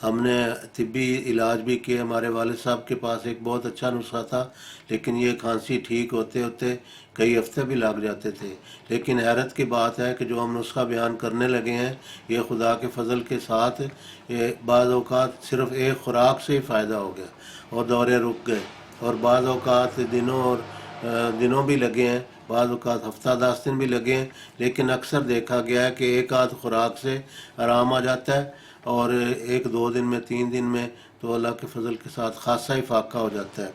ہم نے طبی علاج بھی کیا، ہمارے والد صاحب کے پاس ایک بہت اچھا نسخہ تھا، لیکن یہ کھانسی ٹھیک ہوتے ہوتے کئی ہفتے بھی لگ جاتے تھے۔ لیکن حیرت کی بات ہے کہ جو ہم نسخہ بیان کرنے لگے ہیں یہ خدا کے فضل کے ساتھ بعض اوقات صرف ایک خوراک سے ہی فائدہ ہو گیا اور دورے رک گئے، اور بعض اوقات دنوں بھی لگے ہیں، بعض اوقات ہفتہ 10 دن بھی لگے ہیں، لیکن اکثر دیکھا گیا ہے کہ ایک آدھ خوراک سے آرام آ جاتا ہے، اور 1-2 دن میں 3 دن میں تو اللہ کے فضل کے ساتھ خاصا ہی فاقہ ہو جاتا ہے،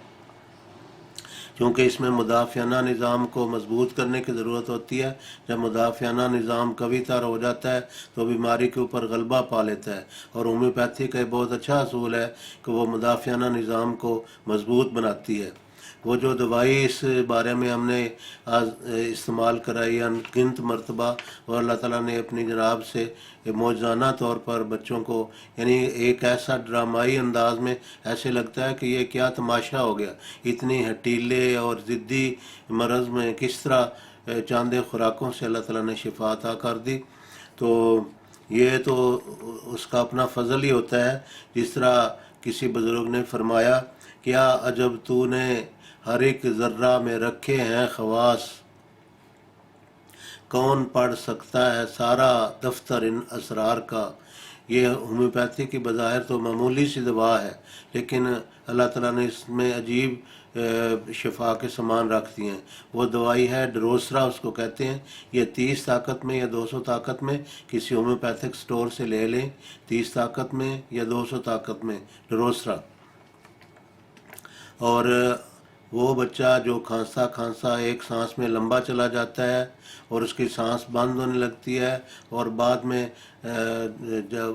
کیونکہ اس میں مدافعانہ نظام کو مضبوط کرنے کی ضرورت ہوتی ہے۔ جب مدافعانہ نظام قوی تر ہو جاتا ہے تو بیماری کے اوپر غلبہ پا لیتا ہے، اور ہومیوپیتھی کا ایک بہت اچھا اصول ہے کہ وہ مدافعانہ نظام کو مضبوط بناتی ہے۔ وہ جو دوائی اس بارے میں ہم نے آج استعمال کرائی انگنت مرتبہ، اور اللہ تعالیٰ نے اپنی جناب سے معجزانہ طور پر بچوں کو، یعنی ایک ایسا ڈرامائی انداز میں ایسے لگتا ہے کہ یہ کیا تماشا ہو گیا، اتنی ہٹیلے اور ضدی مرض میں کس طرح چاندے خوراکوں سے اللہ تعالیٰ نے شفا عطا کر دی۔ تو یہ تو اس کا اپنا فضل ہی ہوتا ہے، جس طرح کسی بزرگ نے فرمایا، کیا عجب تو نے ہر ایک ذرہ میں رکھے ہیں خواص، کون پڑھ سکتا ہے سارا دفتر ان اسرار کا۔ یہ ہومیوپیتھی کی بظاہر تو معمولی سی دوا ہے، لیکن اللہ تعالیٰ نے اس میں عجیب شفا کے سامان رکھ دیے ہیں۔ وہ دوائی ہے ڈروسرا، اس کو کہتے ہیں۔ یہ 30 طاقت میں یا 200 طاقت میں کسی ہومیوپیتھک سٹور سے لے لیں، 30 طاقت میں یا 200 طاقت میں ڈروسرا۔ اور وہ بچہ جو کھانسا ایک سانس میں لمبا چلا جاتا ہے اور اس کی سانس بند ہونے لگتی ہے، اور بعد میں جب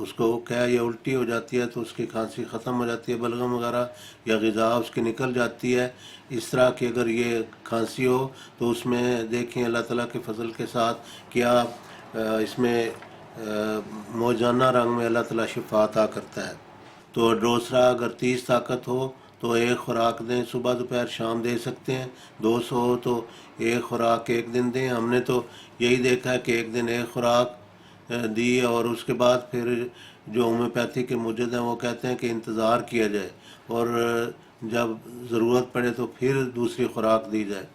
اس کو کیا یا الٹی ہو جاتی ہے تو اس کی کھانسی ختم ہو جاتی ہے، بلغم وغیرہ یا غذا اس کی نکل جاتی ہے۔ اس طرح کی اگر یہ کھانسی ہو تو اس میں دیکھیں اللہ تعالیٰ کے فضل کے ساتھ کیا اس میں موجانہ رنگ میں اللہ تعالیٰ شفا عطا کرتا ہے۔ تو ڈروسرا اگر 30 طاقت ہو تو ایک خوراک دیں، صبح دوپہر شام دے سکتے ہیں۔ 200 ہو تو ایک خوراک ایک دن دیں۔ ہم نے تو یہی دیکھا ہے کہ ایک دن ایک خوراک دی، اور اس کے بعد پھر جو ہومیوپیتھی کے مجد ہیں وہ کہتے ہیں کہ انتظار کیا جائے، اور جب ضرورت پڑے تو پھر دوسری خوراک دی جائے۔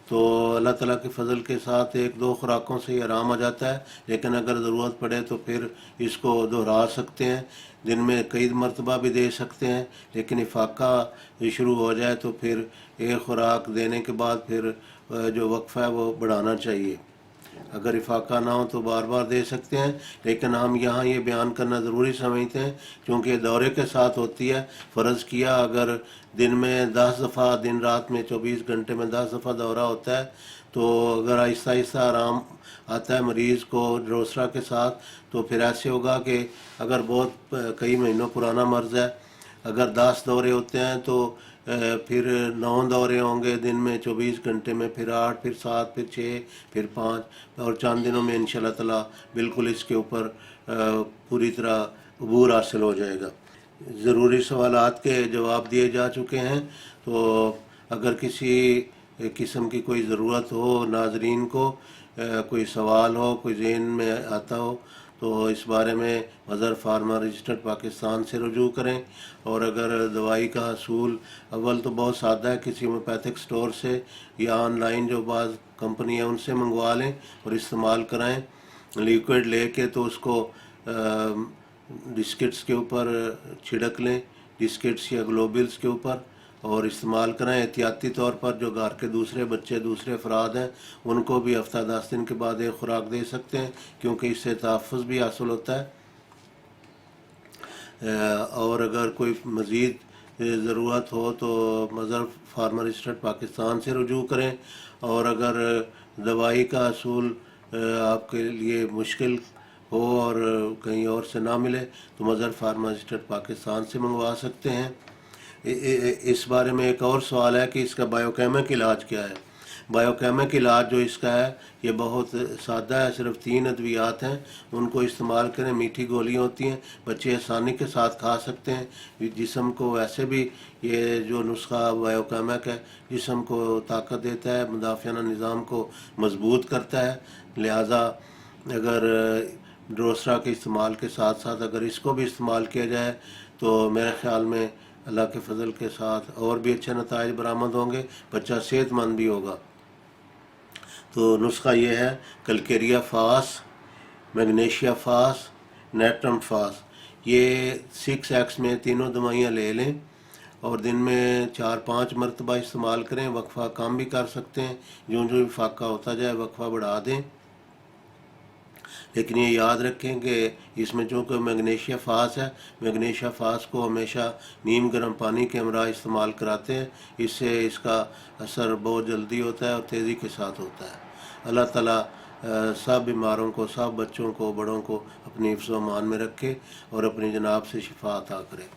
تو اللہ تعالیٰ کے فضل کے ساتھ 1-2 خوراکوں سے ہی آرام آ جاتا ہے، لیکن اگر ضرورت پڑے تو پھر اس کو دہرا سکتے ہیں، دن میں کئی مرتبہ بھی دے سکتے ہیں، لیکن افاقہ شروع ہو جائے تو پھر ایک خوراک دینے کے بعد پھر جو وقفہ ہے وہ بڑھانا چاہیے۔ اگر افاقہ نہ ہو تو بار بار دے سکتے ہیں، لیکن ہم یہاں یہ بیان کرنا ضروری سمجھتے ہیں کیونکہ یہ دورے کے ساتھ ہوتی ہے۔ فرض کیا اگر دن میں 10 دفعہ، دن رات میں 24 گھنٹے میں 10 دفعہ دورہ ہوتا ہے، تو اگر آہستہ آہستہ آرام آتا ہے مریض کو ڈروسرا کے ساتھ، تو پھر ایسے ہوگا کہ اگر بہت کئی مہینوں پرانا مرض ہے، اگر 10 دورے ہوتے ہیں تو پھر 9 دورے ہوں گے دن میں 24 گھنٹے میں، پھر 8، پھر 7، پھر 6، پھر 5، اور چند دنوں میں انشاءاللہ تعالیٰ بالکل اس کے اوپر پوری طرح عبور حاصل ہو جائے گا۔ ضروری سوالات کے جواب دیے جا چکے ہیں، تو اگر کسی قسم کی کوئی ضرورت ہو، ناظرین کو کوئی سوال ہو، کوئی ذہن میں آتا ہو، تو اس بارے میں مظہر فارما رجسٹرڈ پاکستان سے رجوع کریں۔ اور اگر دوائی کا حصول اول تو بہت سادہ ہے، کسی ہومیوپیتھک سٹور سے یا آن لائن جو بعض کمپنی ہیں ان سے منگوا لیں اور استعمال کرائیں۔ لیکوڈ لے کے تو اس کو ڈسکٹس کے اوپر چھڑک لیں، ڈسکٹس یا گلوبلز کے اوپر، اور استعمال کریں۔ احتیاطی طور پر جو گھر کے دوسرے بچے، دوسرے افراد ہیں، ان کو بھی ہفتہ 10 دن کے بعد ایک خوراک دے سکتے ہیں، کیونکہ اس سے تحفظ بھی حاصل ہوتا ہے۔ اور اگر کوئی مزید ضرورت ہو تو مظہر فارما رجسٹرڈ پاکستان سے رجوع کریں، اور اگر دوائی کا حصول آپ کے لیے مشکل ہو اور کہیں اور سے نہ ملے تو مظہر فارما رجسٹرڈ پاکستان سے منگوا سکتے ہیں۔ اس بارے میں ایک اور سوال ہے کہ اس کا بایوکیمک علاج کیا ہے۔ بایوکیمک علاج جو اس کا ہے یہ بہت سادہ ہے، صرف 3 ادویات ہیں، ان کو استعمال کریں۔ میٹھی گولیاں ہوتی ہیں، بچے آسانی کے ساتھ کھا سکتے ہیں۔ جسم کو ویسے بھی یہ جو نسخہ بایوکیمک ہے جسم کو طاقت دیتا ہے، مدافعانہ نظام کو مضبوط کرتا ہے، لہٰذا اگر ڈروسرا کے استعمال کے ساتھ ساتھ اگر اس کو بھی استعمال کیا جائے تو میرے خیال میں اللہ کے فضل کے ساتھ اور بھی اچھے نتائج برآمد ہوں گے، بچہ صحت مند بھی ہوگا۔ تو نسخہ یہ ہے کلکیریا فاس، میگنیشیا فاس، نیٹرم فاس، یہ 6x میں تینوں دوائیاں لے لیں اور دن میں 4-5 مرتبہ استعمال کریں۔ وقفہ کم بھی کر سکتے ہیں، جو جو بھی فاقہ ہوتا جائے وقفہ بڑھا دیں، لیکن یہ یاد رکھیں کہ اس میں چونکہ میگنیشیا فاس ہے، میگنیشیا فاس کو ہمیشہ نیم گرم پانی کے ہمراہ استعمال کراتے ہیں، اس سے اس کا اثر بہت جلدی ہوتا ہے اور تیزی کے ساتھ ہوتا ہے۔ اللہ تعالیٰ سب بیماروں کو، سب بچوں کو، بڑوں کو اپنی حفظ و امان میں رکھے اور اپنی جناب سے شفا عطا کرے۔